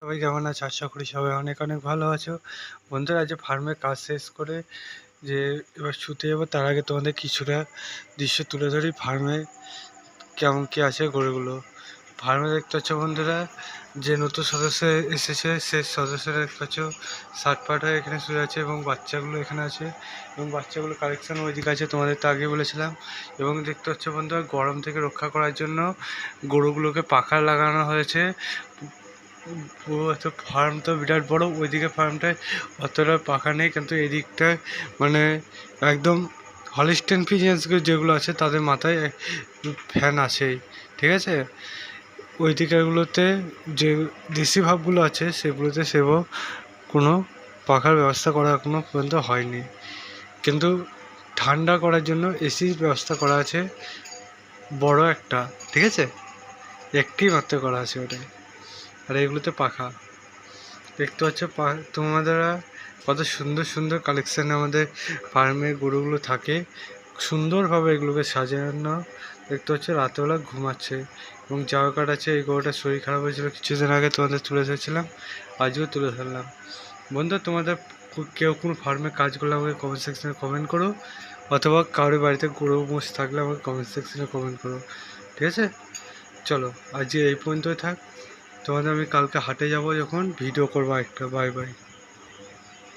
সবাই কেমন আছো? আশা করি সবাই অনেক অনেক ভালো আছো। বন্ধুরা, আজ ফার্মের কাজ শেষ করে যে এবার শুতে যাবো, তার আগে তোমাদের কিছুটা দৃশ্য তুলে ধরি। ফার্মে কেমন কি আছে গরুগুলো। ফার্মে দেখতে পাচ্ছ বন্ধুরা, যে নতুন সদস্য এসেছে সেই সদস্যরা দেখতে পাচ্ছ শার্ট পাট হয়ে এখানে শুয়ে আছে এবং বাচ্চাগুলো এখানে আছে এবং বাচ্চাগুলো কালেকশন ওইদিকে আছে, তোমাদের তো আগে বলেছিলাম। এবং দেখতে পাচ্ছ বন্ধুরা, গরম থেকে রক্ষা করার জন্য গরুগুলোকে পাখা লাগানো হয়েছে। পুরো একটা ফার্ম তো বিরাট বড়, ওইদিকে ফার্মটায় অতটা পাখা নেই, কিন্তু এদিকটায় মানে একদম হলিস্টেন ফ্রিজিয়ান যেগুলো আছে তাদের মাথায় ফ্যান আছেই, ঠিক আছে। ওই দিকেরগুলোতে যে দেশি ভাবগুলো আছে সেগুলোতে সেও কোনো পাখার ব্যবস্থা করা এখনো পর্যন্ত হয়নি, কিন্তু ঠান্ডা করার জন্য এসির ব্যবস্থা করা আছে বড় একটা, ঠিক আছে। একটি মাত্র করা আছে ওটাই, আর এগুলোতে পাখা দেখতে পাচ্ছ। তোমাদের কত সুন্দর সুন্দর কালেকশান আমাদের ফার্মে গরুগুলো থাকে, সুন্দরভাবে এগুলোকে সাজানো। দেখতে পাচ্ছ রাতেবেলা ঘুমাচ্ছে এবং জামা কাটাচ্ছে। এই গরুটার শরীর খারাপ হয়েছিল কিছুদিন আগে, তোমাদের তুলে ধরেছিলাম, আজও তুলে ধরলাম। বন্ধু, তোমাদের কেউ কোনো ফার্মে কাজ করলে আমাকে কমেন্ট সেকশনে কমেন্ট করো, অথবা কারোর বাড়িতে গরু মোষ থাকলে আমাকে কমেন্ট সেকশনে কমেন্ট করো, ঠিক আছে। চলো আজ এই পর্যন্তই থাক, তোমাদের আমি কালকে হাটে যাব, যখন ভিডিও করবো একটা। Bye bye.